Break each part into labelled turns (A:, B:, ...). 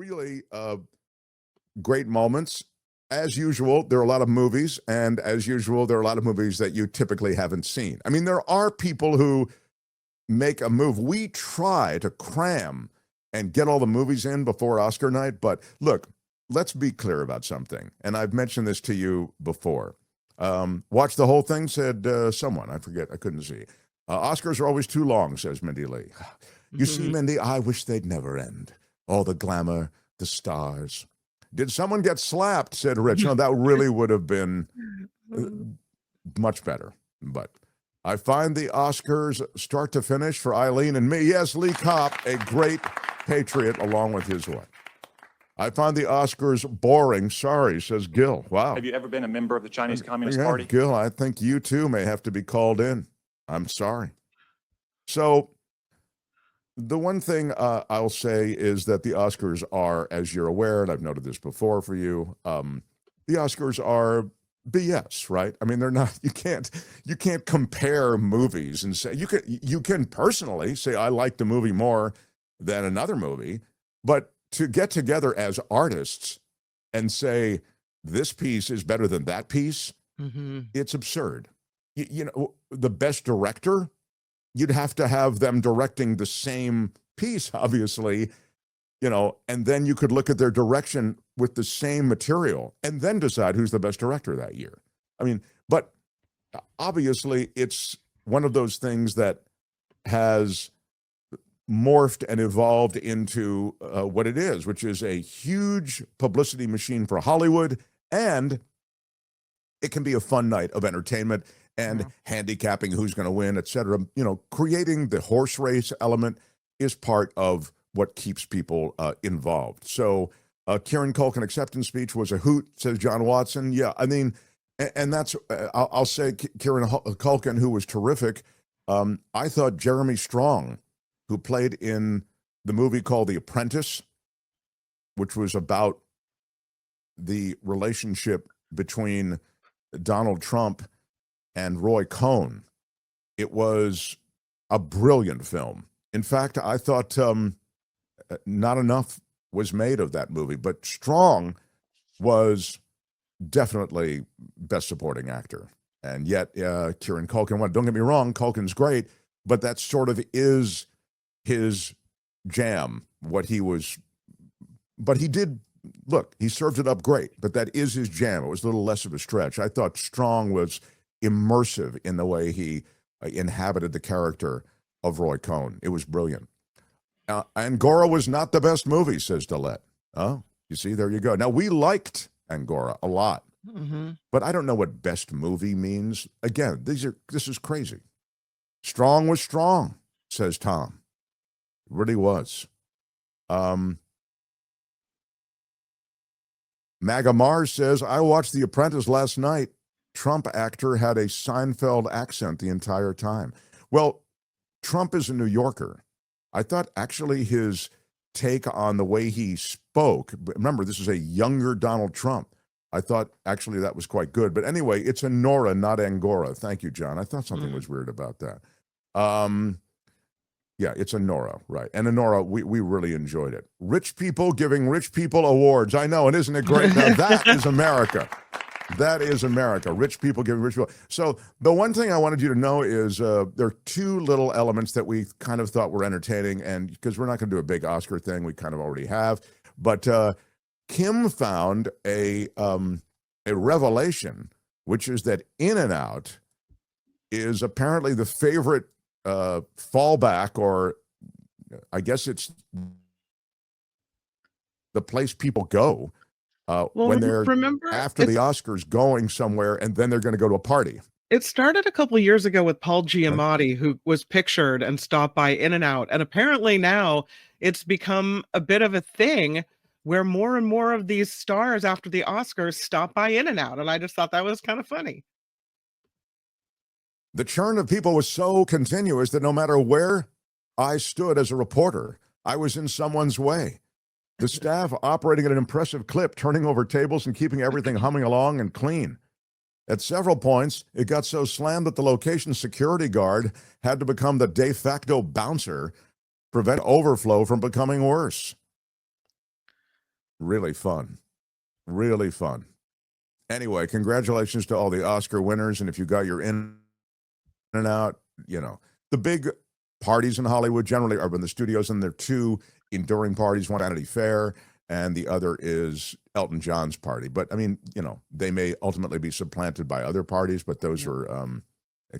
A: really great moments. As usual, there are a lot of movies, and as usual, there are a lot of movies that you typically haven't seen. I mean, there are people who make a move. We try to cram and get all the movies in before Oscar night, but look, let's be clear about something. And I've mentioned this to you before. Watch the whole thing, said someone. I forget. I couldn't see. Oscars are always too long, says Mindy Lee. You see, Mindy, I wish they'd never end. All the glamour, the stars. Did someone get slapped, said Rich. No, that really would have been much better. But I find the Oscars start to finish for Eileen and me. Yes, Lee Kopp, a great patriot, along with his wife. I find the Oscars boring. Sorry, says Gil. Wow.
B: Have you ever been a member of the Chinese Communist Party?
A: Gil, I think you too may have to be called in. I'm sorry. So the one thing I'll say is that the Oscars are, as you're aware, and I've noted this before for you, the Oscars are BS, right? I mean, they're not. You can't compare movies and say you can personally say I like the movie more than another movie, but to get together as artists and say this piece is better than that piece, it's absurd. You know, the best director, you'd have to have them directing the same piece, obviously, you know, and then you could look at their direction with the same material and then decide who's the best director that year. I mean, but obviously it's one of those things that has morphed and evolved into what it is, which is a huge publicity machine for Hollywood, and it can be a fun night of entertainment and handicapping who's going to win, et cetera. You know, creating the horse race element is part of what keeps people involved. So Kieran Culkin acceptance speech was a hoot, says John Watson. Yeah, I mean, and that's, I'll say Kieran Culkin, who was terrific. I thought Jeremy Strong, who played in the movie called The Apprentice, which was about the relationship between Donald Trump and Roy Cohn. It was a brilliant film. In fact, I thought not enough was made of that movie, but Strong was definitely best supporting actor. And yet, Kieran Culkin, well, don't get me wrong, Culkin's great, but that sort of is his jam, what he was, but he did, look, he served it up great, but that is his jam. It was a little less of a stretch. I thought Strong was immersive in the way he inhabited the character of Roy Cohn. It was brilliant. Angora was not the best movie, says Dillette. Oh, you see, there you go. Now, we liked Angora a lot, but I don't know what best movie means. Again, this is crazy. Strong was strong, says Tom. It really was. Maga Mars says, I watched The Apprentice last night. Trump actor had a Seinfeld accent the entire time. Well, Trump is a New Yorker. I thought actually his take on the way he spoke, remember, this is a younger Donald Trump. I thought actually that was quite good. But anyway, it's Anora, not Angora. Thank you, John. I thought something was weird about that. Yeah, it's Anora, right. And Anora, we really enjoyed it. Rich people giving rich people awards. I know, and isn't it great? Now that is America. That is America. Rich people giving rich people. So the one thing I wanted you to know is there are two little elements that we kind of thought were entertaining, and because we're not going to do a big Oscar thing, we kind of already have. But Kim found a revelation, which is that In-N-Out is apparently the favorite fallback, or I guess it's the place people go when they're after the Oscars going somewhere, and then they're going to go to a party.
C: It started a couple of years ago with Paul Giamatti, who was pictured and stopped by In-N-Out. And apparently now it's become a bit of a thing where more and more of these stars after the Oscars stop by In-N-Out. And I just thought that was kind of funny.
A: The churn of people was so continuous that no matter where I stood as a reporter, I was in someone's way. The staff operating at an impressive clip, turning over tables and keeping everything humming along and clean. At several points, it got so slammed that the location security guard had to become the de facto bouncer, prevent overflow from becoming worse. really fun. Really fun. Anyway, congratulations to all the Oscar winners. And if you got your in and out, you know, the big parties in Hollywood generally are in the studios, and they're two enduring parties, one Vanity Fair, and the other is Elton John's party. But I mean, you know, they may ultimately be supplanted by other parties, but those are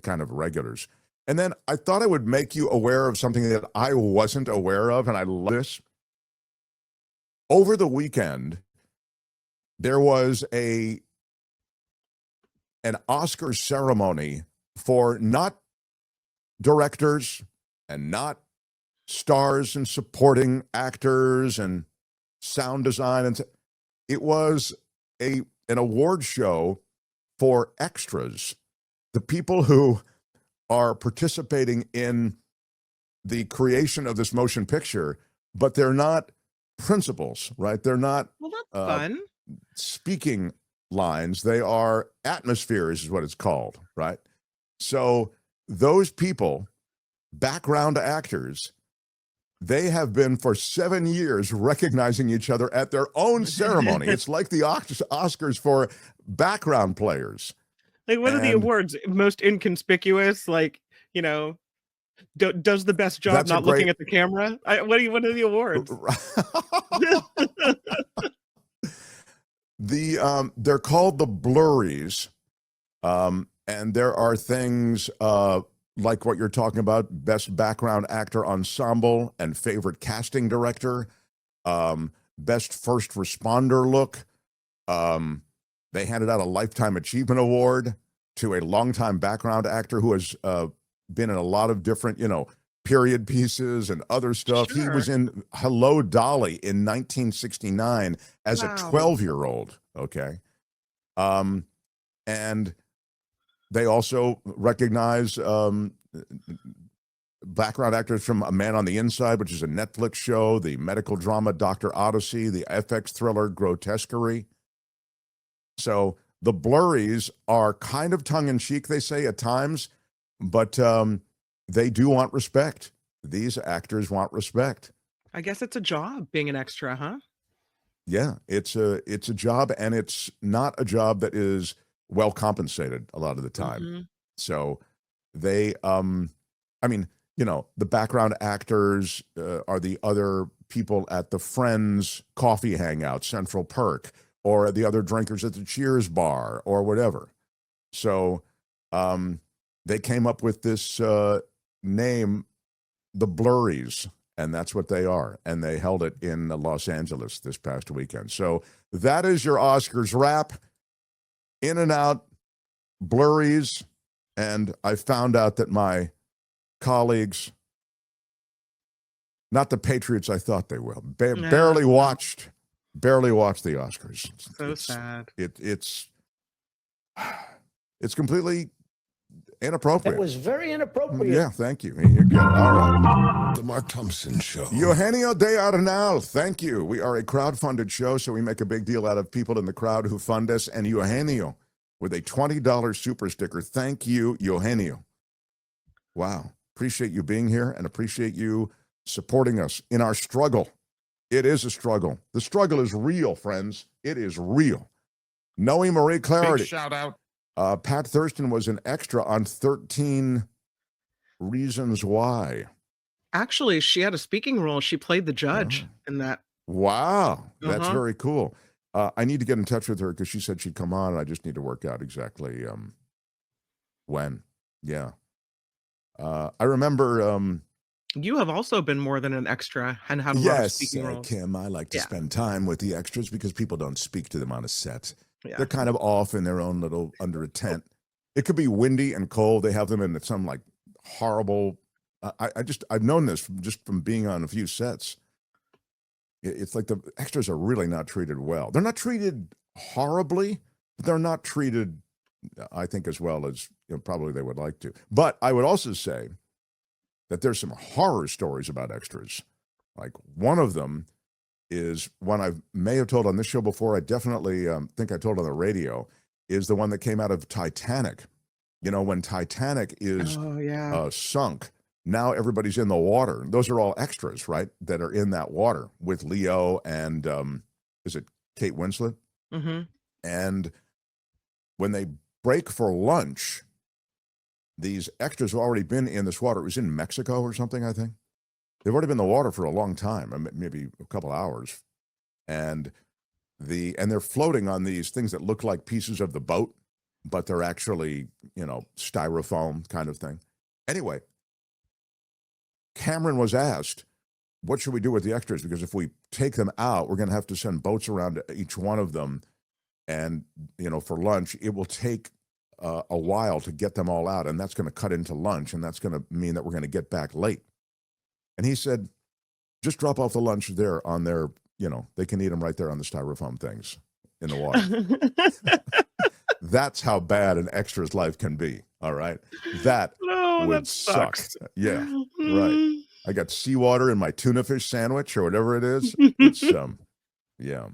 A: kind of regulars. And then I thought I would make you aware of something that I wasn't aware of, and I love this. Over the weekend, there was an Oscar ceremony for not directors and not stars and supporting actors and sound design, and it was an award show for extras, the people who are participating in the creation of this motion picture, but they're not principals, right? They're not
C: Well, that's fun.
A: speaking lines. They are atmospheres is what it's called, right? So those people, background actors, they have been for 7 years recognizing each other at their own ceremony. It's like the Oscars for background players.
C: Like, what are the awards? Most inconspicuous? Like, you know, does the best job not looking at the camera? What are the awards?
A: They're called the Blurries, and there are things like what you're talking about: best background actor ensemble and favorite casting director, best first responder look. They handed out a Lifetime Achievement Award to a longtime background actor who has been in a lot of different, you know, period pieces and other stuff.
C: Sure.
A: He was in Hello, Dolly in 1969 as a 12-year-old, okay? And they also recognize background actors from A Man on the Inside, which is a Netflix show, the medical drama Dr. Odyssey, the FX thriller Grotesquerie. So the Blurries are kind of tongue-in-cheek, they say, at times, but they do want respect. These actors want respect.
C: I guess it's a job being an extra, huh?
A: Yeah, it's a job, and it's not a job that is well compensated a lot of the time.
C: Mm-hmm.
A: So they, I mean, you know, the background actors are the other people at the Friends coffee hangout, Central Perk, or the other drinkers at the Cheers bar, or whatever. So they came up with this name, the Blurries, and that's what they are. And they held it in Los Angeles this past weekend. So that is your Oscars wrap. In and out, Blurries, and I found out that my colleagues, not the Patriots I thought they will, barely watched the Oscars.
C: So sad.
A: It's completely inappropriate.
D: It was very inappropriate.
A: Yeah, thank you. You're good. All right.
E: The Mark Thompson Show.
A: Eugenio de Arenal, thank you. We are a crowd-funded show, so we make a big deal out of people in the crowd who fund us. And Eugenio with a $20 super sticker. Thank you, Eugenio. Wow. Appreciate you being here and appreciate you supporting us in our struggle. It is a struggle. The struggle is real, friends. It is real. Noe Marie Clarity.
E: Big shout out.
A: Pat Thurston was an extra on 13 Reasons Why.
C: Actually, she had a speaking role. She played the judge in that.
A: Wow. That's very cool. I need to get in touch with her because she said she'd come on, and I just need to work out exactly when. Yeah. I remember...
C: you have also been more than an extra and had a lot of speaking roles.
A: Kim, I like to spend time with the extras because people don't speak to them on a set.
C: Yeah.
A: They're kind of off in their own little under a tent. It could be windy and cold. They have them in some like horrible. I've known this from being on a few sets. It's like the extras are really not treated well. They're not treated horribly, but they're not treated, I think, as well as probably they would like to. But I would also say that there's some horror stories about extras. Like one of them is one I may have told on this show before. I definitely think I told on the radio, is the one that came out of Titanic. You know, when Titanic is sunk, now everybody's in the water. Those are all extras, right, that are in that water with Leo and is it Kate Winslet?
C: Mm-hmm.
A: And when they break for lunch, these extras have already been in this water. It was in Mexico or something, I think. They've already been in the water for a long time, maybe a couple hours. And they're floating on these things that look like pieces of the boat, but they're actually, styrofoam kind of thing. Anyway, Cameron was asked, what should we do with the extras? Because if we take them out, we're going to have to send boats around to each one of them. And, for lunch, it will take a while to get them all out. And that's going to cut into lunch. And that's going to mean that we're going to get back late. And he said, just drop off the lunch there on their, they can eat them right there on the styrofoam things in the water. That's how bad an extra's life can be. All right. That would suck. Yeah. Right. I got seawater in my tuna fish sandwich or whatever it is. It's, yeah.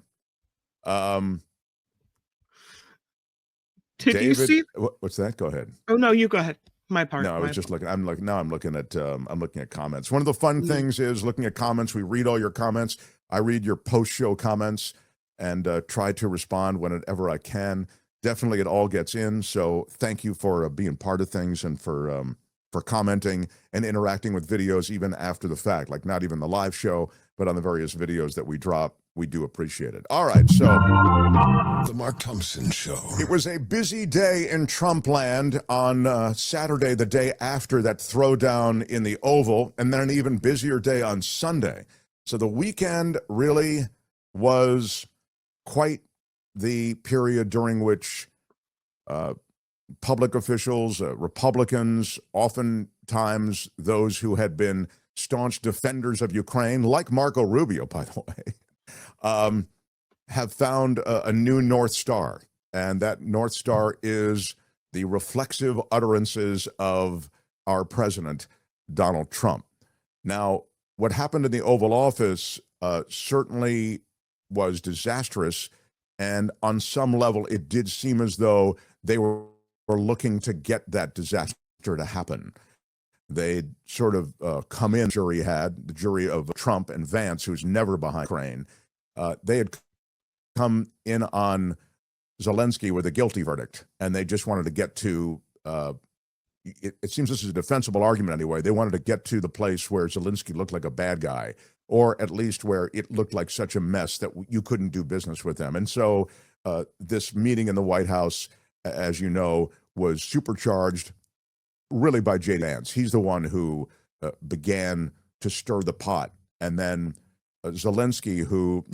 C: Did
A: David,
C: you see?
A: What's that? Go ahead.
C: Oh no, you go ahead. My part.
A: No, I was just looking. I'm looking at comments. One of the fun things is looking at comments. We read all your comments. I read your post-show comments and try to respond whenever I can. Definitely, it all gets in. So thank you for being part of things and for commenting and interacting with videos even after the fact. Like not even the live show, but on the various videos that we drop. We do appreciate it. All right, so
D: The Mark Thompson Show.
A: It was a busy day in Trump land on Saturday, the day after that throwdown in the Oval, and then an even busier day on Sunday. So the weekend really was quite the period during which public officials, Republicans, oftentimes those who had been staunch defenders of Ukraine, like Marco Rubio, by the way, have found a new North Star. And that North Star is the reflexive utterances of our president, Donald Trump. Now, what happened in the Oval Office certainly was disastrous. And on some level, it did seem as though they were looking to get that disaster to happen. They'd sort of come in, the jury of Trump and Vance, who's never behind Ukraine. They had come in on Zelensky with a guilty verdict, and they just wanted to get to, it seems this is a defensible argument anyway, they wanted to get to the place where Zelensky looked like a bad guy, or at least where it looked like such a mess that you couldn't do business with them. And so this meeting in the White House, as you know, was supercharged really by J.D. Vance. He's the one who began to stir the pot. And then Zelensky, who,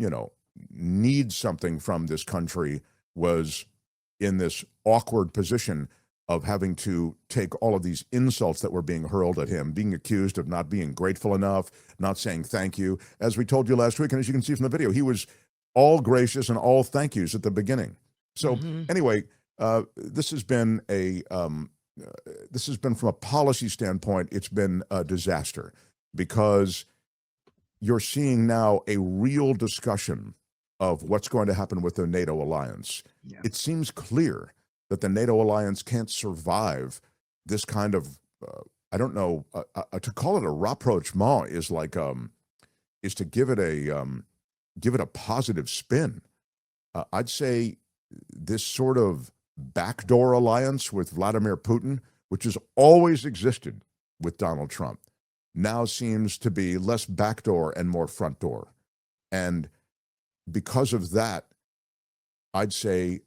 A: needs something from this country, was in this awkward position of having to take all of these insults that were being hurled at him, being accused of not being grateful enough, not saying thank you. As we told you last week, and as you can see from the video, he was all gracious and all thank yous at the beginning. So anyway, this has been from a policy standpoint, it's been a disaster, because you're seeing now a real discussion of what's going to happen with the NATO alliance. Yeah. It seems clear that the NATO alliance can't survive this kind of, I don't know, to call it a rapprochement is like, is to give it a positive spin. I'd say this sort of backdoor alliance with Vladimir Putin, which has always existed with Donald Trump, now seems to be less backdoor and more front door. And because of that, I'd say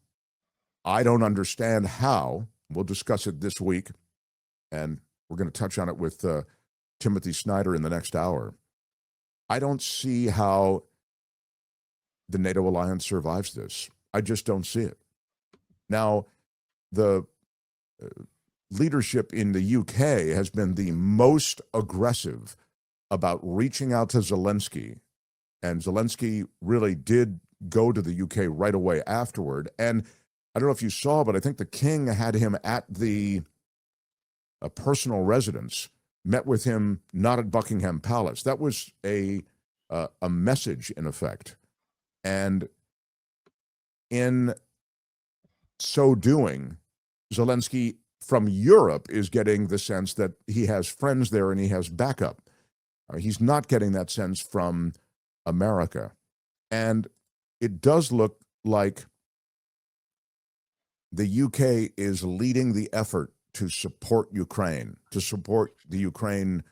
A: I don't understand how, we'll discuss it this week, and we're going to touch on it with Timothy Snyder in the next hour. I don't see how the NATO alliance survives this. I just don't see it. Now, the leadership in the UK has been the most aggressive about reaching out to Zelensky, and Zelensky really did go to the UK right away afterward. And I don't know if you saw, but I think the king had him at the personal residence, met with him not at Buckingham Palace. That was a message, in effect. And in so doing, Zelensky from Europe is getting the sense that he has friends there and he has backup. He's not getting that sense from America. And it does look like the UK is leading the effort to support Ukraine, to support the Ukraine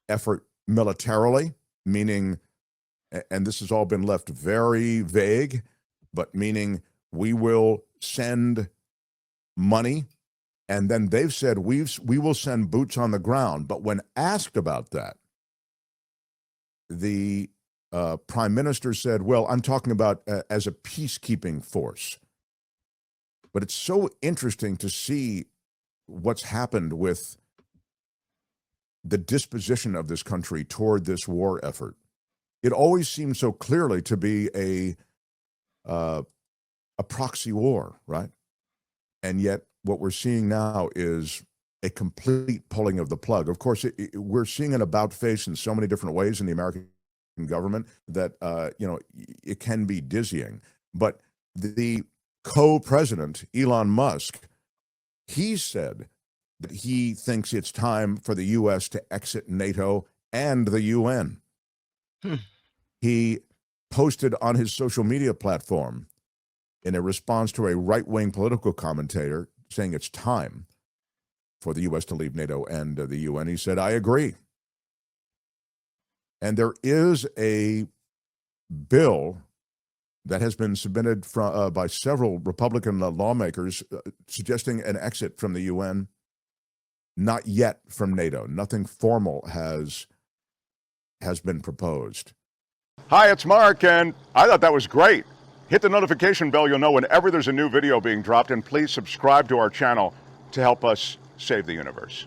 A: effort militarily, meaning, and this has all been left very vague, but meaning we will send money, and then they've said we will send boots on the ground. But when asked about that, the prime minister said, well, I'm talking about as a peacekeeping force. But it's so interesting to see what's happened with the disposition of this country toward this war effort. It always seems so clearly to be a proxy war, right? And yet what we're seeing now is a complete pulling of the plug. Of course, we're seeing an about face in so many different ways in the American government that, it can be dizzying. But the co-president, Elon Musk, he said that he thinks it's time for the U.S. to exit NATO and the UN. He posted on his social media platform in a response to a right-wing political commentator saying it's time for the U.S. to leave NATO and the UN. He said, I agree. And there is a bill that has been submitted by several Republican lawmakers suggesting an exit from the UN, not yet from NATO. Nothing formal has been proposed.
E: Hi, it's Mark, and I thought that was great. Hit the notification bell, you'll know whenever there's a new video being dropped, and please subscribe to our channel to help us save the universe.